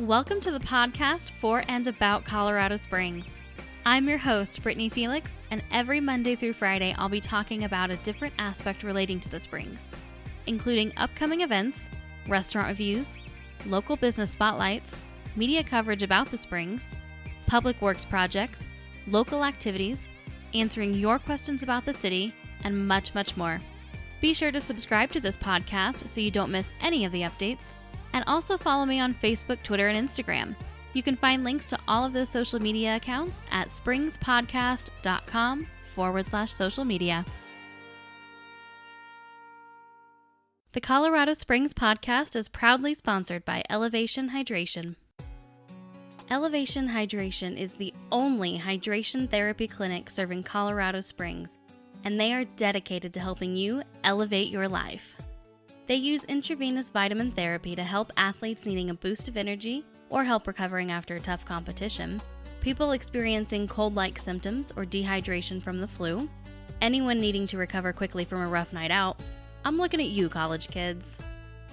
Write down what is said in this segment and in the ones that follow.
Welcome to the podcast for and about Colorado Springs. I'm your host, Brittany Felix, and every Monday through Friday I'll be talking about a different aspect relating to the Springs, including upcoming events, restaurant reviews, local business spotlights, media coverage about the Springs, public works projects, local activities, answering your questions about the city, and much, much more. Be sure to subscribe to this podcast so you don't miss any of the updates. And also follow me on Facebook, Twitter, and Instagram. You can find links to all of those social media accounts at springspodcast.com/social media. The Colorado Springs podcast is proudly sponsored by Elevation Hydration. Elevation Hydration is the only hydration therapy clinic serving Colorado Springs, and they are dedicated to helping you elevate your life. They use intravenous vitamin therapy to help athletes needing a boost of energy or help recovering after a tough competition, people experiencing cold-like symptoms or dehydration from the flu, anyone needing to recover quickly from a rough night out. I'm looking at you, college kids.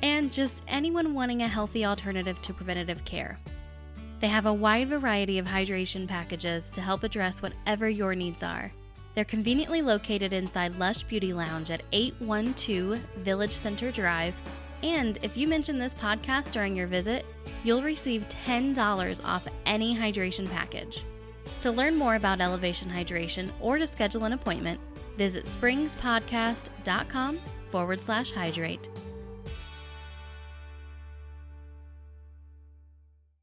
And just anyone wanting a healthy alternative to preventative care. They have a wide variety of hydration packages to help address whatever your needs are. They're conveniently located inside Lush Beauty Lounge at 812 Village Center Drive, and if you mention this podcast during your visit, you'll receive $10 off any hydration package. To learn more about Elevation Hydration or to schedule an appointment, visit springspodcast.com/hydrate.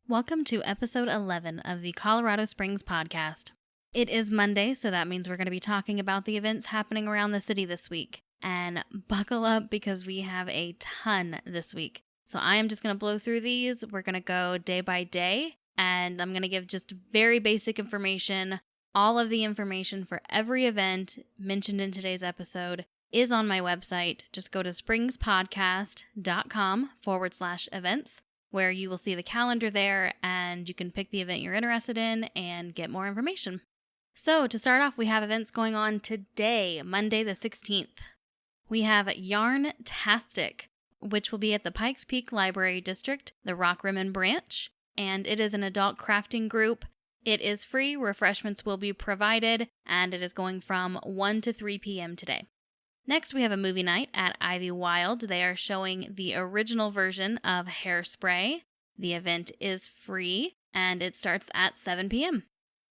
Welcome to episode 11 of the Colorado Springs podcast. It is Monday, so that means we're going to be talking about the events happening around the city this week. And buckle up because we have a ton this week. So I am just going to blow through these. We're going to go day by day, and I'm going to give just very basic information. All of the information for every event mentioned in today's episode is on my website. Just go to springspodcast.com/events, where you will see the calendar there, and you can pick the event you're interested in and get more information. So to start off, we have events going on today, Monday the 16th. We have Yarn-tastic, which will be at the Pikes Peak Library District, the Rock Rimmon branch, and it is an adult crafting group. It is free, refreshments will be provided, and it is going from 1 to 3 p.m. today. Next, we have a movie night at Ivy Wild. They are showing the original version of Hairspray. The event is free, and it starts at 7 p.m.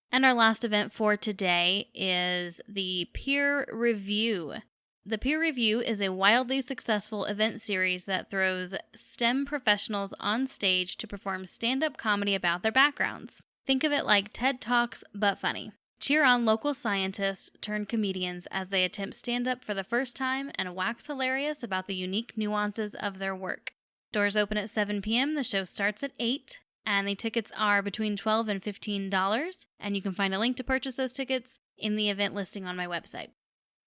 And our last event for today is the Peer Review. The Peer Review is a wildly successful event series that throws STEM professionals on stage to perform stand-up comedy about their backgrounds. Think of it like TED Talks, but funny. Cheer on local scientists turned comedians as they attempt stand-up for the first time and wax hilarious about the unique nuances of their work. Doors open at 7 p.m., the show starts at 8, and the tickets are between $12 and $15, and you can find a link to purchase those tickets in the event listing on my website.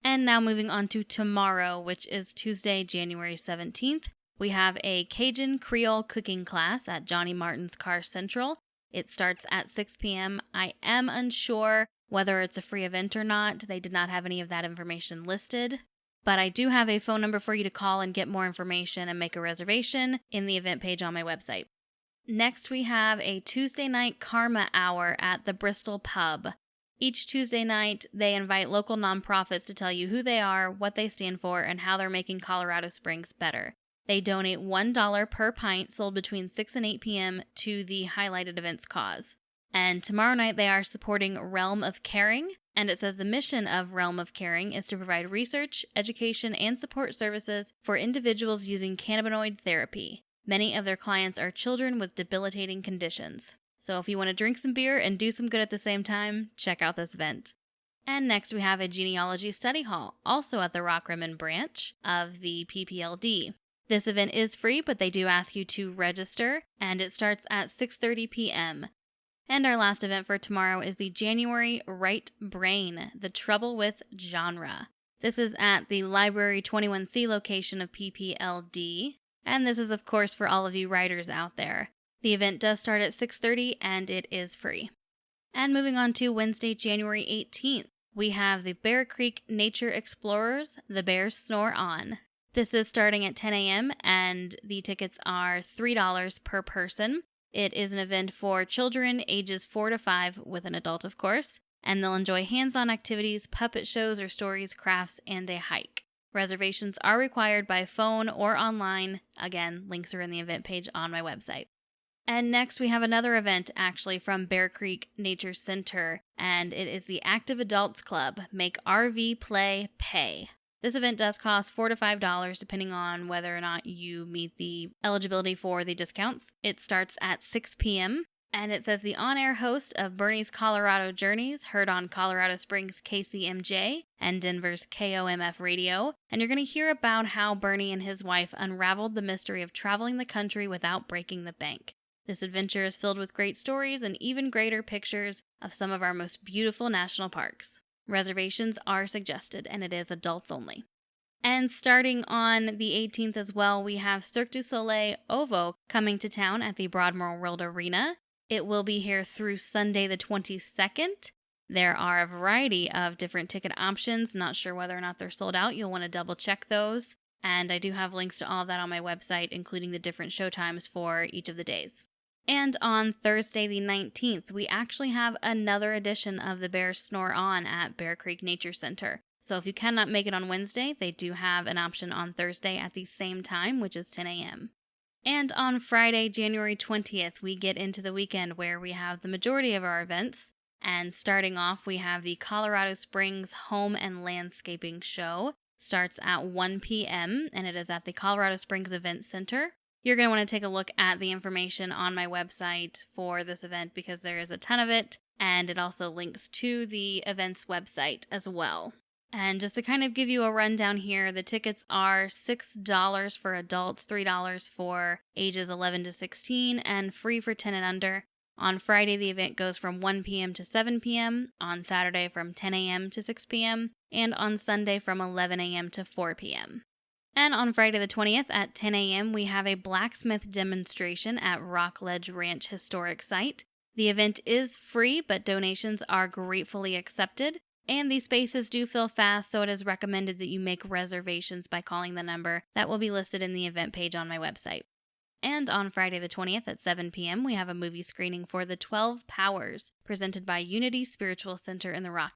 And now moving on to tomorrow, which is Tuesday, January 17th, we have a Cajun Creole cooking class at Johnny Martin's Car Central. It starts at 6 p.m. I am unsure whether it's a free event or not. They did not have any of that information listed. But I do have a phone number for you to call and get more information and make a reservation in the event page on my website. Next, we have a Tuesday night Karma Hour at the Bristol Pub. Each Tuesday night, they invite local nonprofits to tell you who they are, what they stand for, and how they're making Colorado Springs better. They donate $1 per pint sold between 6 and 8 p.m. to the highlighted event's cause. And tomorrow night, they are supporting Realm of Caring, and it says the mission of Realm of Caring is to provide research, education, and support services for individuals using cannabinoid therapy. Many of their clients are children with debilitating conditions. So if you want to drink some beer and do some good at the same time, check out this event. And next we have a genealogy study hall, also at the Rock Rimmon branch of the PPLD. This event is free, but they do ask you to register, and it starts at 6:30 p.m. And our last event for tomorrow is the January Right Brain, The Trouble with Genre. This is at the Library 21C location of PPLD. And this is, of course, for all of you writers out there. The event does start at 6:30 and it is free. And moving on to Wednesday, January 18th, we have the Bear Creek Nature Explorers, The Bears Snore On. This is starting at 10 a.m. and the tickets are $3 per person. It is an event for children ages 4 to 5, with an adult, of course, and they'll enjoy hands-on activities, puppet shows or stories, crafts, and a hike. Reservations are required by phone or online. Again, links are in the event page on my website. And next we have another event actually from Bear Creek Nature Center, and it is the Active Adults Club, Make RV Play Pay. This event does cost $4 to $5 depending on whether or not you meet the eligibility for the discounts. It starts at 6 p.m. and it says the on-air host of Bernie's Colorado Journeys, heard on Colorado Springs KCMJ and Denver's KOMF radio, and you're going to hear about how Bernie and his wife unraveled the mystery of traveling the country without breaking the bank. This adventure is filled with great stories and even greater pictures of some of our most beautiful national parks. Reservations are suggested, and it is adults only. And starting on the 18th as well, we have Cirque du Soleil OVO coming to town at the Broadmoor World Arena. It will be here through Sunday the 22nd. There are a variety of different ticket options. Not sure whether or not they're sold out. You'll want to double check those. And I do have links to all of that on my website, including the different show times for each of the days. And on Thursday the 19th, we actually have another edition of the Bears Snore On at Bear Creek Nature Center. So if you cannot make it on Wednesday, they do have an option on Thursday at the same time, which is 10 a.m. And on Friday, January 20th, we get into the weekend where we have the majority of our events. And starting off, we have the Colorado Springs Home and Landscaping Show. Starts at 1 p.m. and it is at the Colorado Springs Event Center. You're going to want to take a look at the information on my website for this event because there is a ton of it, and it also links to the event's website as well. And just to kind of give you a rundown here, the tickets are $6 for adults, $3 for ages 11 to 16, and free for 10 and under. On Friday, the event goes from 1 p.m. to 7 p.m., on Saturday from 10 a.m. to 6 p.m., and on Sunday from 11 a.m. to 4 p.m. And on Friday the 20th at 10 a.m., we have a blacksmith demonstration at Rockledge Ranch Historic Site. The event is free, but donations are gratefully accepted. And these spaces do fill fast, so it is recommended that you make reservations by calling the number that will be listed in the event page on my website. And on Friday the 20th at 7 p.m., we have a movie screening for The 12 Powers, presented by Unity Spiritual Center in the Rock.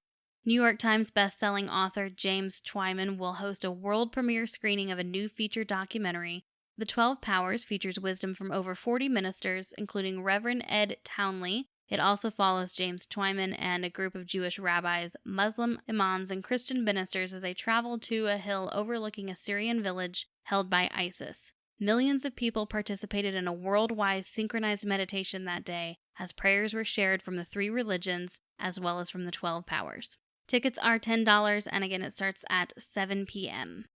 New York Times bestselling author James Twyman will host a world premiere screening of a new feature documentary. The 12 Powers features wisdom from over 40 ministers, including Reverend Ed Townley. It also follows James Twyman and a group of Jewish rabbis, Muslim imams, and Christian ministers as they travel to a hill overlooking a Syrian village held by ISIS. Millions of people participated in a worldwide synchronized meditation that day as prayers were shared from the 3 religions as well as from the 12 Powers. Tickets are $10, and again, it starts at 7 p.m.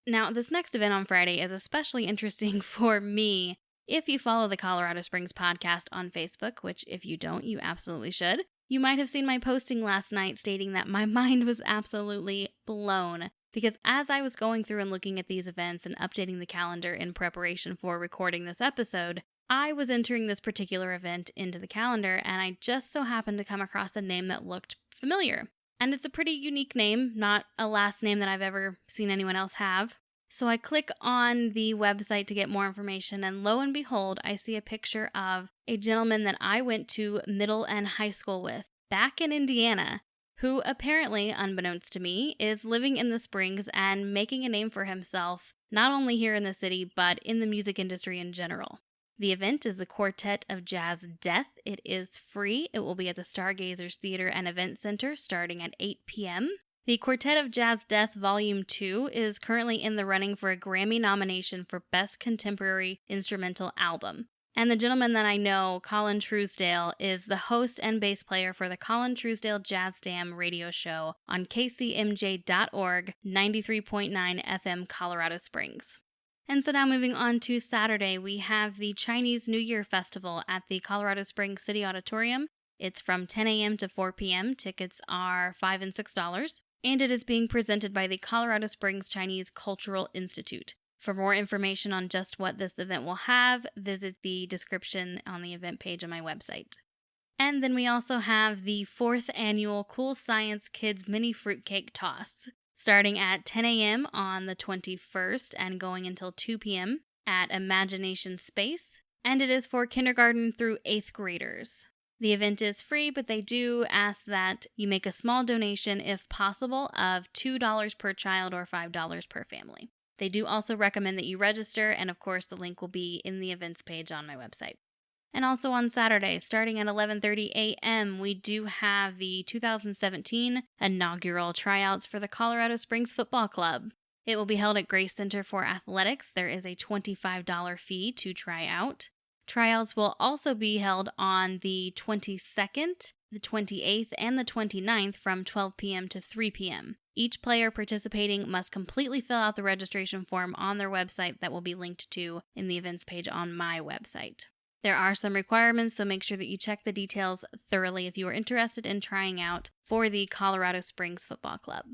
Now, this next event on Friday is especially interesting for me. If you follow the Colorado Springs podcast on Facebook, which if you don't, you absolutely should, you might have seen my posting last night stating that my mind was absolutely blown. Because as I was going through and looking at these events and updating the calendar in preparation for recording this episode, I was entering this particular event into the calendar, and I just so happened to come across a name that looked familiar. And it's a pretty unique name, not a last name that I've ever seen anyone else have. So I click on the website to get more information, and lo and behold, I see a picture of a gentleman that I went to middle and high school with back in Indiana, who apparently, unbeknownst to me, is living in the Springs and making a name for himself, not only here in the city, but in the music industry in general. The event is the Quartet of Jazz Death. It is free. It will be at the Stargazers Theater and Event Center starting at 8 p.m. The Quartet of Jazz Death Volume 2 is currently in the running for a Grammy nomination for Best Contemporary Instrumental Album. And the gentleman that I know, Colin Truesdale, is the host and bass player for the Colin Truesdale Jazz Jam radio show on kcmj.org, 93.9 FM Colorado Springs. And so now moving on to Saturday, we have the Chinese New Year Festival at the Colorado Springs City Auditorium. It's from 10 a.m. to 4 p.m. Tickets are $5 and $6. And it is being presented by the Colorado Springs Chinese Cultural Institute. For more information on just what this event will have, visit the description on the event page on my website. And then we also have the 4th annual Cool Science Kids Mini Fruitcake Toss, starting at 10 a.m. on the 21st and going until 2 p.m. at Imagination Space. and it is for kindergarten through 8th graders. The event is free, but they do ask that you make a small donation, if possible, of $2 per child or $5 per family. They do also recommend that you register, and of course the link will be in the events page on my website. And also on Saturday, starting at 11:30 a.m., we do have the 2017 inaugural tryouts for the Colorado Springs Football Club. It will be held at Grace Center for Athletics. There is a $25 fee to try out. Tryouts will also be held on the 22nd, the 28th, and the 29th from 12 p.m. to 3 p.m. Each player participating must completely fill out the registration form on their website that will be linked to in the events page on my website. There are some requirements, so make sure that you check the details thoroughly if you are interested in trying out for the Colorado Springs Football Club.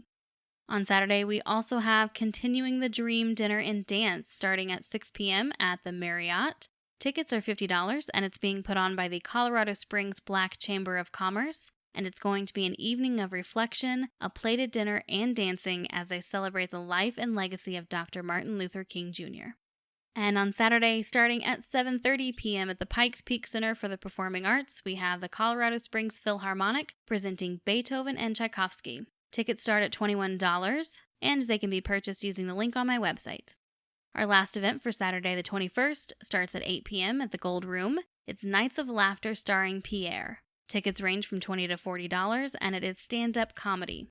On Saturday, we also have Continuing the Dream Dinner and Dance starting at 6 p.m. at the Marriott. Tickets are $50, and it's being put on by the Colorado Springs Black Chamber of Commerce, and it's going to be an evening of reflection, a plated dinner, and dancing as they celebrate the life and legacy of Dr. Martin Luther King Jr. And on Saturday, starting at 7:30 p.m. at the Pikes Peak Center for the Performing Arts, we have the Colorado Springs Philharmonic presenting Beethoven and Tchaikovsky. Tickets start at $21, and they can be purchased using the link on my website. Our last event for Saturday the 21st starts at 8 p.m. at the Gold Room. It's Nights of Laughter starring Pierre. Tickets range from $20 to $40, and it is stand-up comedy.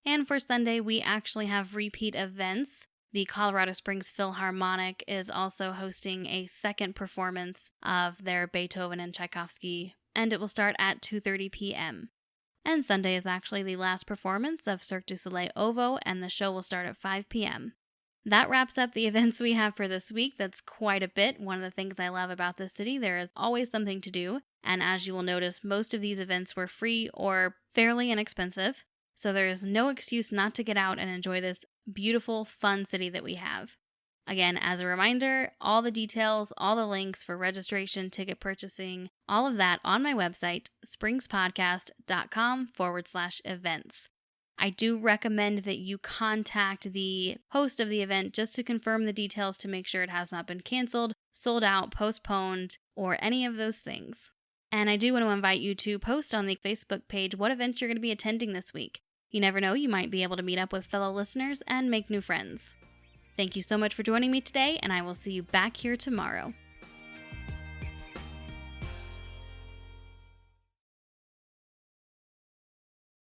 And for Sunday, we actually have repeat events. The Colorado Springs Philharmonic is also hosting a second performance of their Beethoven and Tchaikovsky, and it will start at 2:30 p.m. And Sunday is actually the last performance of Cirque du Soleil Ovo, and the show will start at 5 p.m. That wraps up the events we have for this week. That's quite a bit. One of the things I love about this city, there is always something to do. And as you will notice, most of these events were free or fairly inexpensive. So there is no excuse not to get out and enjoy this beautiful, fun city that we have. Again, as a reminder, all the details, all the links for registration, ticket purchasing, all of that on my website, springspodcast.com/events. I do recommend that you contact the host of the event just to confirm the details to make sure it has not been canceled, sold out, postponed, or any of those things. And I do want to invite you to post on the Facebook page what events you're going to be attending this week. You never know, you might be able to meet up with fellow listeners and make new friends. Thank you so much for joining me today, and I will see you back here tomorrow.